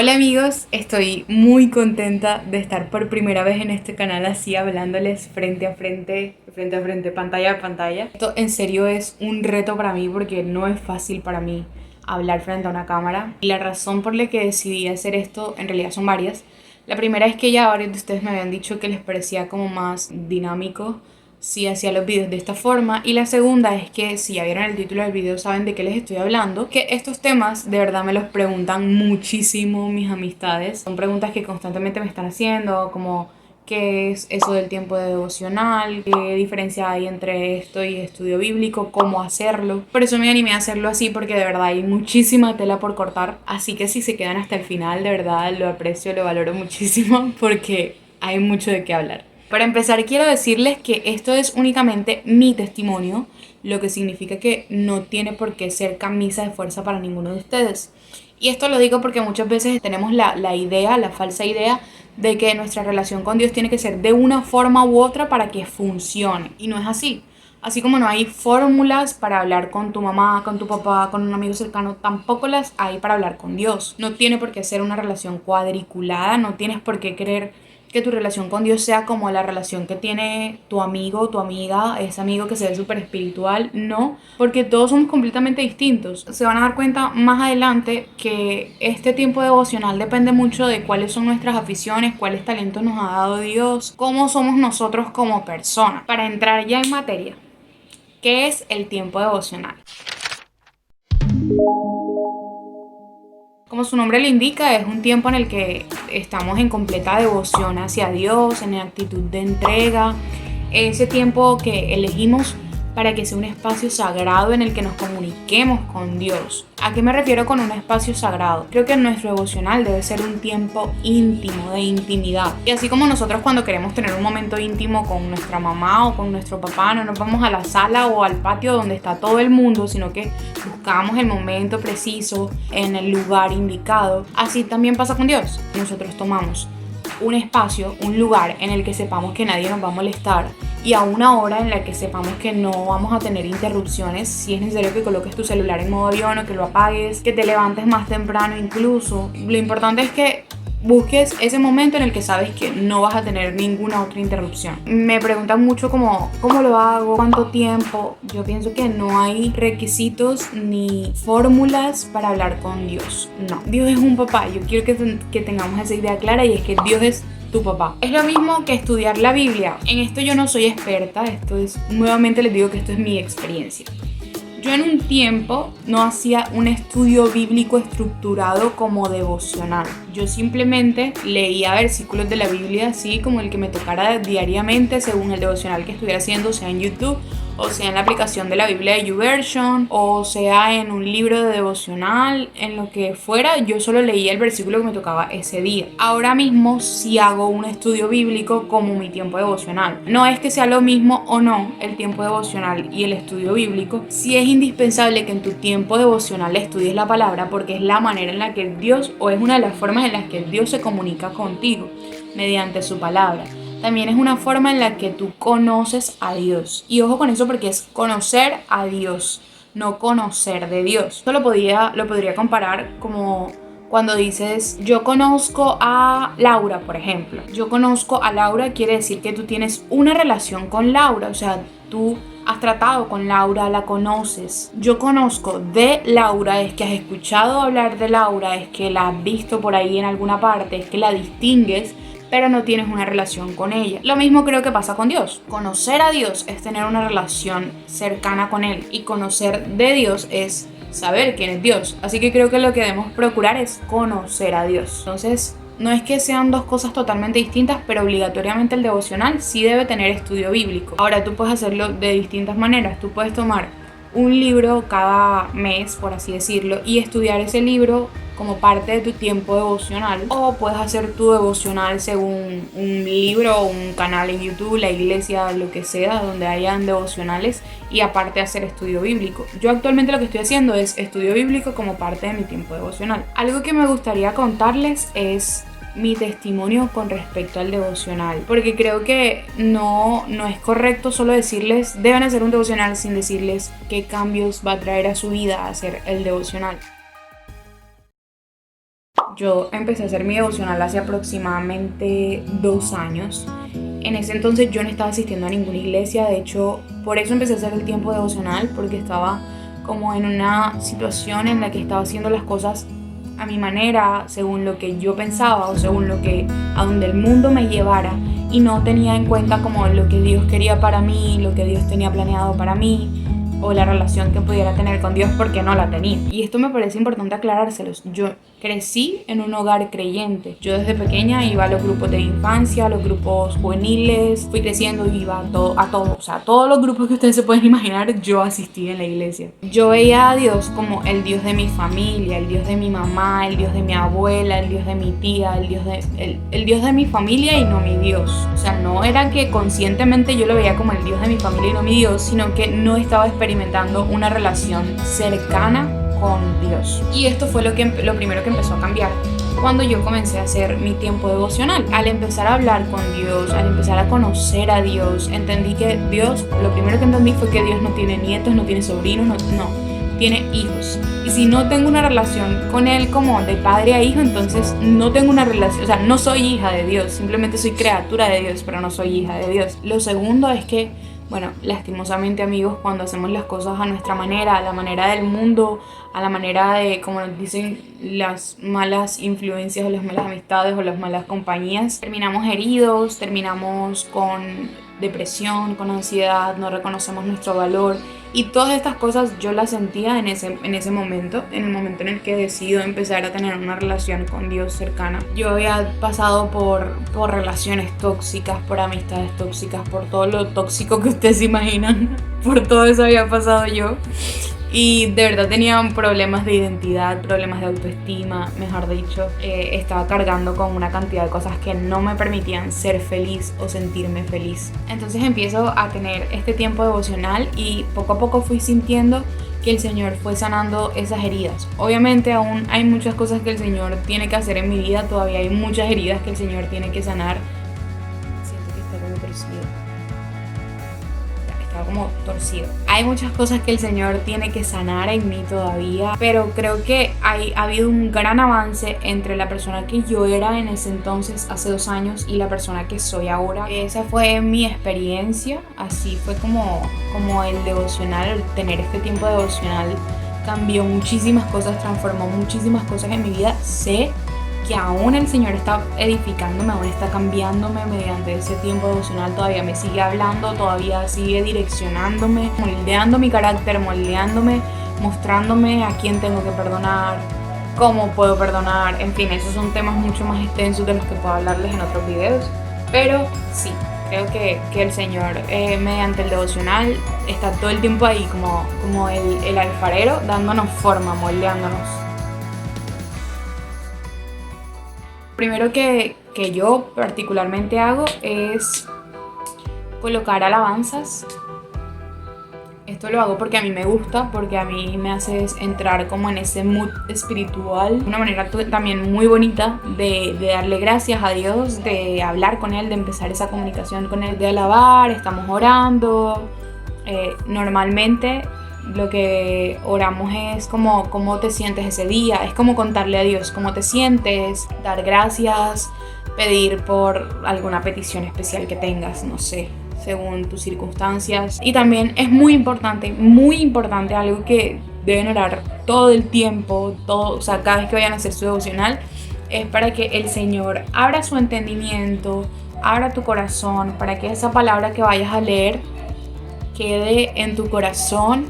Hola amigos, estoy muy contenta de estar por primera vez en este canal así hablándoles frente a frente, pantalla a pantalla. Esto en serio es un reto para mí porque no es fácil para mí hablar frente a una cámara. Y la razón por la que decidí hacer esto en realidad son varias. La primera es que ya varios de ustedes me habían dicho que les parecía como más dinámico si hacía los videos de esta forma, y la segunda es que si ya vieron el título del video saben de qué les estoy hablando, que estos temas de verdad me los preguntan muchísimo mis amistades. Son preguntas que constantemente me están haciendo, como qué es eso del tiempo de devocional, qué diferencia hay entre esto y estudio bíblico, cómo hacerlo. Por eso me animé a hacerlo así, porque de verdad hay muchísima tela por cortar, así que si se quedan hasta el final, de verdad lo aprecio, lo valoro muchísimo porque hay mucho de qué hablar. Para empezar, quiero decirles que esto es únicamente mi testimonio, lo que significa que no tiene por qué ser camisa de fuerza para ninguno de ustedes. Y esto lo digo porque muchas veces tenemos la falsa idea de que nuestra relación con Dios tiene que ser de una forma u otra para que funcione. Y no es así. Así como no hay fórmulas para hablar con tu mamá, con tu papá, con un amigo cercano, tampoco las hay para hablar con Dios. No tiene por qué ser una relación cuadriculada, no tienes por qué querer que tu relación con Dios sea como la relación que tiene tu amigo, tu amiga, ese amigo que se ve súper espiritual. No, porque todos somos completamente distintos. Se van a dar cuenta más adelante que este tiempo devocional depende mucho de cuáles son nuestras aficiones, cuáles talentos nos ha dado Dios, cómo somos nosotros como personas. Para entrar ya en materia, ¿qué es el tiempo devocional? Como su nombre lo indica, es un tiempo en el que estamos en completa devoción hacia Dios, en actitud de entrega. Ese tiempo que elegimos para que sea un espacio sagrado en el que nos comuniquemos con Dios. ¿A qué me refiero con un espacio sagrado? Creo que nuestro devocional debe ser un tiempo íntimo, de intimidad. Y así como nosotros cuando queremos tener un momento íntimo con nuestra mamá o con nuestro papá, no nos vamos a la sala o al patio donde está todo el mundo, sino que buscamos el momento preciso en el lugar indicado. Así también pasa con Dios. Nosotros tomamos un espacio, un lugar en el que sepamos que nadie nos va a molestar y a una hora en la que sepamos que no vamos a tener interrupciones. Si es necesario que coloques tu celular en modo avión o que lo apagues, que te levantes más temprano incluso. Lo importante es que busques ese momento en el que sabes que no vas a tener ninguna otra interrupción. Me preguntan mucho cómo lo hago, cuánto tiempo. Yo pienso que no hay requisitos ni fórmulas para hablar con Dios. No, Dios es un papá. Yo quiero que tengamos esa idea clara, y es que Dios es tu papá. Es lo mismo que estudiar la Biblia. En esto yo no soy experta, nuevamente les digo que esto es mi experiencia. Yo en un tiempo no hacía un estudio bíblico estructurado como devocional. Yo simplemente leía versículos de la Biblia así como el que me tocara diariamente según el devocional que estuviera haciendo, sea en YouTube o sea en la aplicación de la Biblia de YouVersion o sea en un libro de devocional, en lo que fuera. Yo solo leía el versículo que me tocaba ese día. Ahora mismo sí hago un estudio bíblico como mi tiempo devocional. No es que sea lo mismo o no el tiempo devocional y el estudio bíblico. Sí es indispensable que en tu tiempo devocional estudies la palabra, porque es la manera en la que Dios, o es una de las formas en las que Dios se comunica contigo, mediante su palabra. También es una forma en la que tú conoces a Dios. Y ojo con eso, porque es conocer a Dios, no conocer de Dios. Esto lo podría comparar como cuando dices, yo conozco a Laura, por ejemplo. Yo conozco a Laura quiere decir que tú tienes una relación con Laura, o sea, tú has tratado con Laura, la conoces. Yo conozco de Laura es que has escuchado hablar de Laura, es que la has visto por ahí en alguna parte, es que la distingues, pero no tienes una relación con ella. Lo mismo creo que pasa con Dios. Conocer a Dios es tener una relación cercana con Él, y conocer de Dios es saber quién es Dios. Así que creo que lo que debemos procurar es conocer a Dios. Entonces, no es que sean dos cosas totalmente distintas, pero obligatoriamente el devocional sí debe tener estudio bíblico. Ahora, tú puedes hacerlo de distintas maneras. Tú puedes tomar un libro cada mes, por así decirlo, y estudiar ese libro como parte de tu tiempo devocional, o puedes hacer tu devocional según un libro o un canal en YouTube, la iglesia, lo que sea, donde hayan devocionales, y aparte hacer estudio bíblico. Yo actualmente lo que estoy haciendo es estudio bíblico como parte de mi tiempo devocional. Algo que me gustaría contarles es mi testimonio con respecto al devocional, porque creo que no es correcto solo decirles deben hacer un devocional sin decirles qué cambios va a traer a su vida hacer el devocional. Yo empecé a hacer mi devocional hace aproximadamente 2 años. En ese entonces yo no estaba asistiendo a ninguna iglesia, de hecho por eso empecé a hacer el tiempo devocional, porque estaba como en una situación en la que estaba haciendo las cosas a mi manera, según lo que yo pensaba o según lo que a donde el mundo me llevara, y no tenía en cuenta como lo que Dios quería para mí, lo que Dios tenía planeado para mí, o la relación que pudiera tener con Dios, porque no la tenía. Y esto me parece importante aclarárselos. Yo crecí en un hogar creyente. Yo desde pequeña iba a los grupos de infancia, a los grupos juveniles, fui creciendo y iba o sea, a todos los grupos que ustedes se pueden imaginar, yo asistí en la iglesia. Yo veía a Dios como el Dios de mi familia, el Dios de mi mamá, el Dios de mi abuela, el Dios de mi tía, el Dios de mi familia y no mi Dios. O sea, no era que conscientemente yo lo veía como el Dios de mi familia y no mi Dios, sino que no estaba experimentando una relación cercana con Dios. Y esto fue lo primero que empezó a cambiar cuando yo comencé a hacer mi tiempo devocional. Al empezar a hablar con Dios, al empezar a conocer a Dios, entendí que Dios, lo primero que entendí fue que Dios no tiene nietos, no tiene sobrinos, no, tiene hijos. Y si no tengo una relación con Él como de padre a hijo, entonces no tengo una relación, o sea, no soy hija de Dios, simplemente soy criatura de Dios, pero no soy hija de Dios. Lo segundo es que, bueno, lastimosamente, amigos, cuando hacemos las cosas a nuestra manera, a la manera del mundo, a la manera de, como nos dicen, las malas influencias o las malas amistades o las malas compañías, terminamos heridos, terminamos con depresión, con ansiedad, no reconocemos nuestro valor. Y todas estas cosas yo las sentía en ese momento, en el momento en el que decido empezar a tener una relación con Dios cercana. Yo había pasado por relaciones tóxicas, por amistades tóxicas, por todo lo tóxico que ustedes se imaginan. Por todo eso había pasado yo. Y de verdad tenía problemas de identidad, problemas de autoestima, mejor dicho. Estaba cargando con una cantidad de cosas que no me permitían ser feliz o sentirme feliz. Entonces empiezo a tener este tiempo devocional y poco a poco fui sintiendo que el Señor fue sanando esas heridas. Obviamente aún hay muchas cosas que el Señor tiene que hacer en mi vida, todavía hay muchas heridas que el Señor tiene que sanar. Siento que está como torcido. Como torcido. Hay muchas cosas que el Señor tiene que sanar en mí todavía, pero creo que ha habido un gran avance entre la persona que yo era en ese entonces, hace 2 años, y la persona que soy ahora. Esa fue mi experiencia, así fue como el devocional, el tener este tiempo devocional cambió muchísimas cosas, transformó muchísimas cosas en mi vida. Sé que aún el Señor está edificándome, aún está cambiándome mediante ese tiempo devocional, todavía me sigue hablando, todavía sigue direccionándome, moldeando mi carácter, moldeándome, mostrándome a quién tengo que perdonar, cómo puedo perdonar, en fin, esos son temas mucho más extensos de los que puedo hablarles en otros videos, pero sí, creo que el Señor mediante el devocional está todo el tiempo ahí como el alfarero dándonos forma, moldeándonos. Primero que yo particularmente hago es colocar alabanzas. Esto lo hago porque a mí me gusta, porque a mí me hace entrar como en ese mood espiritual. Una manera también muy bonita de darle gracias a Dios, de hablar con Él, de empezar esa comunicación con Él, de alabar, estamos orando. Normalmente lo que oramos es como cómo te sientes ese día, es como contarle a Dios cómo te sientes, dar gracias, pedir por alguna petición especial que tengas, no sé, según tus circunstancias. Y también es muy importante, algo que deben orar todo el tiempo, o sea, cada vez que vayan a hacer su devocional, es para que el Señor abra su entendimiento, abra tu corazón, para que esa palabra que vayas a leer quede en tu corazón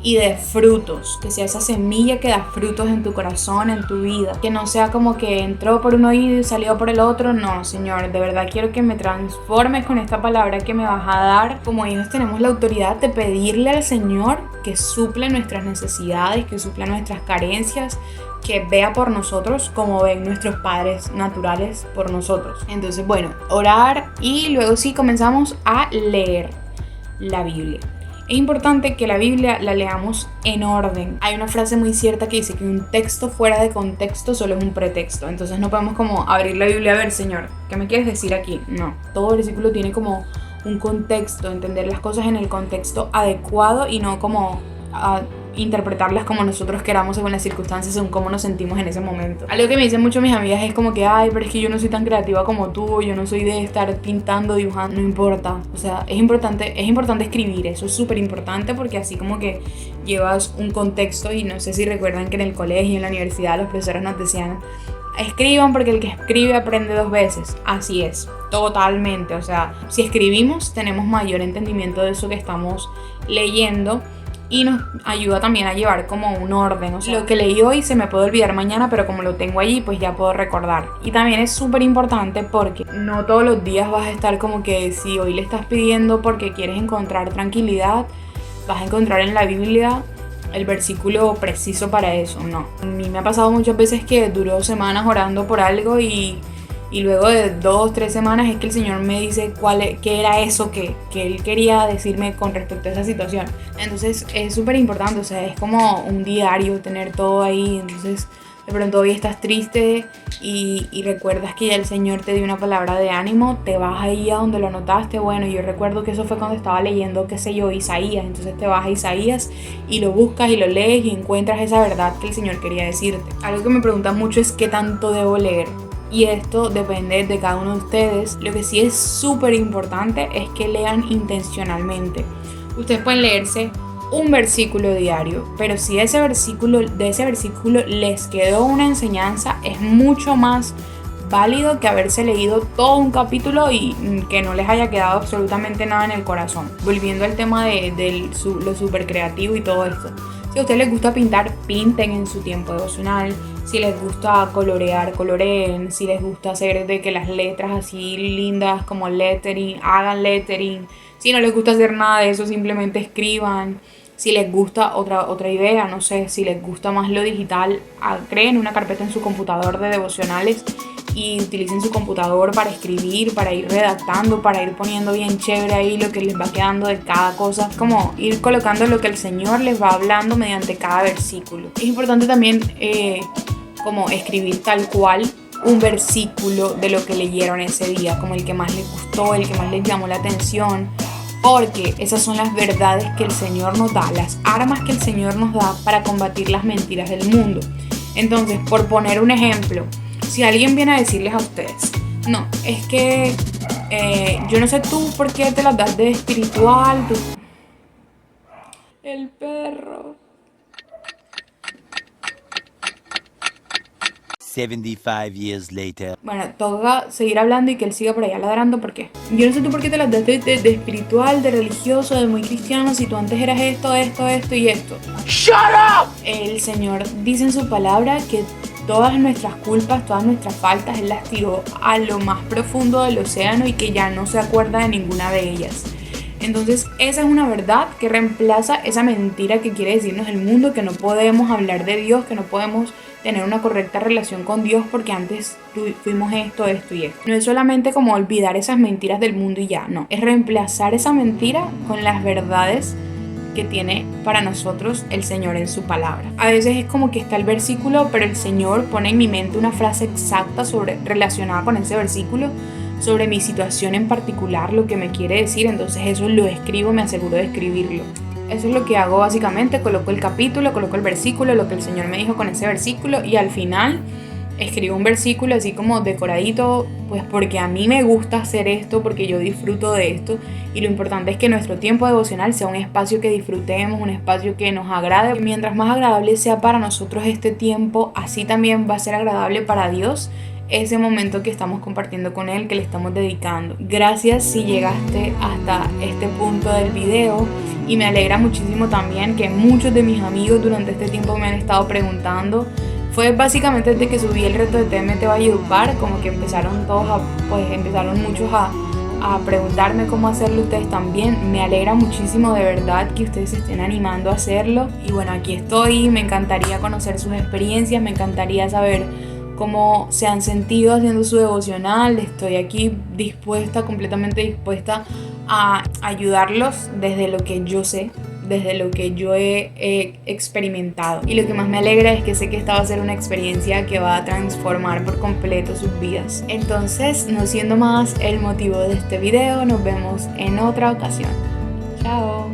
y de frutos, que sea esa semilla que da frutos en tu corazón, en tu vida, que no sea como que entró por un oído y salió por el otro. No, Señor, de verdad quiero que me transformes con esta palabra que me vas a dar. Como hijos tenemos la autoridad de pedirle al Señor que supla nuestras necesidades, que supla nuestras carencias, que vea por nosotros como ven nuestros padres naturales por nosotros. Entonces, bueno, orar y luego sí comenzamos a leer la Biblia. Es importante que la Biblia la leamos en orden. Hay una frase muy cierta que dice que un texto fuera de contexto solo es un pretexto. Entonces no podemos como abrir la Biblia a ver, Señor, ¿qué me quieres decir aquí? No, todo versículo tiene como un contexto, entender las cosas en el contexto adecuado y no como interpretarlas como nosotros queramos según las circunstancias, según cómo nos sentimos en ese momento. Algo que me dicen mucho mis amigas es como que, ay, pero es que yo no soy tan creativa como tú, yo no soy de estar pintando, dibujando. No importa, o sea, es importante escribir, eso es súper importante porque así como que llevas un contexto. Y no sé si recuerdan que en el colegio, en la universidad, los profesores nos decían, escriban porque el que escribe aprende 2 veces. Así es, totalmente. O sea, si escribimos tenemos mayor entendimiento de eso que estamos leyendo y nos ayuda también a llevar como un orden. O sea, lo que leí hoy se me puede olvidar mañana, pero como lo tengo allí, pues ya puedo recordar. Y también es súper importante porque no todos los días vas a estar como que si hoy le estás pidiendo porque quieres encontrar tranquilidad, vas a encontrar en la Biblia el versículo preciso para eso. No, a mí me ha pasado muchas veces que duró semanas orando por algo y luego de 2 o 3 semanas es que el Señor me dice qué era eso que Él quería decirme con respecto a esa situación. Entonces es súper importante, o sea, es como un diario tener todo ahí. Entonces de pronto hoy estás triste y recuerdas que ya el Señor te dio una palabra de ánimo, te vas ahí a donde lo anotaste. Bueno, yo recuerdo que eso fue cuando estaba leyendo, qué sé yo, Isaías. Entonces te vas a Isaías y lo buscas y lo lees y encuentras esa verdad que el Señor quería decirte. Algo que me preguntan mucho es qué tanto debo leer. Y esto depende de cada uno de ustedes. Lo que sí es súper importante es que lean intencionalmente. Ustedes pueden leerse un versículo diario, pero si de ese versículo les quedó una enseñanza, es mucho más válido que haberse leído todo un capítulo y que no les haya quedado absolutamente nada en el corazón. Volviendo al tema de lo súper creativo y todo esto. Si a ustedes les gusta pintar, pinten en su tiempo devocional. Si les gusta colorear, coloreen. Si les gusta hacer de que las letras así lindas como lettering, hagan lettering. Si no les gusta hacer nada de eso, simplemente escriban. Si les gusta otra idea, no sé, si les gusta más lo digital, creen una carpeta en su computador de devocionales y utilicen su computador para escribir, para ir redactando, para ir poniendo bien chévere ahí lo que les va quedando de cada cosa. Es como ir colocando lo que el Señor les va hablando mediante cada versículo. Es importante también como escribir tal cual un versículo de lo que leyeron ese día, como el que más les gustó, el que más les llamó la atención, porque esas son las verdades que el Señor nos da, las armas que el Señor nos da para combatir las mentiras del mundo. Entonces, por poner un ejemplo, si alguien viene a decirles a ustedes, no, es que yo no sé tú por qué te las das de espiritual, el perro. 75 years later. Bueno, toca seguir hablando y que él siga por allá ladrando porque yo no sé tú por qué te las das de espiritual, de religioso, de muy cristiano, si tú antes eras esto y esto. ¡Shut up! El Señor dice en su palabra que todas nuestras culpas, todas nuestras faltas, Él las tiró a lo más profundo del océano y que ya no se acuerda de ninguna de ellas. Entonces esa es una verdad que reemplaza esa mentira que quiere decirnos el mundo, que no podemos hablar de Dios, que no podemos tener una correcta relación con Dios porque antes fuimos esto y esto. No es solamente como olvidar esas mentiras del mundo y ya, no. Es reemplazar esa mentira con las verdades que tiene para nosotros el Señor en su palabra. A veces es como que está el versículo, pero el Señor pone en mi mente una frase exacta relacionada con ese versículo, sobre mi situación en particular, lo que me quiere decir. Entonces eso lo escribo, me aseguro de escribirlo. Eso es lo que hago básicamente, coloco el capítulo, coloco el versículo, lo que el Señor me dijo con ese versículo y al final escribo un versículo así como decoradito, pues porque a mí me gusta hacer esto, porque yo disfruto de esto y lo importante es que nuestro tiempo devocional sea un espacio que disfrutemos, un espacio que nos agrade. Mientras más agradable sea para nosotros este tiempo, así también va a ser agradable para Dios ese momento que estamos compartiendo con Él, que le estamos dedicando. Gracias si llegaste hasta este punto del video y me alegra muchísimo también que muchos de mis amigos durante este tiempo me han estado preguntando. Fue básicamente desde que subí el reto de TMT Valledupar, como que empezaron muchos a preguntarme cómo hacerlo ustedes también. Me alegra muchísimo de verdad que ustedes se estén animando a hacerlo. Y bueno, aquí estoy, me encantaría conocer sus experiencias, me encantaría saber cómo se han sentido haciendo su devocional. Estoy aquí completamente dispuesta a ayudarlos desde lo que yo sé, desde lo que yo he experimentado. Y lo que más me alegra es que sé que esta va a ser una experiencia que va a transformar por completo sus vidas. Entonces, no siendo más el motivo de este video, nos vemos en otra ocasión. Chao.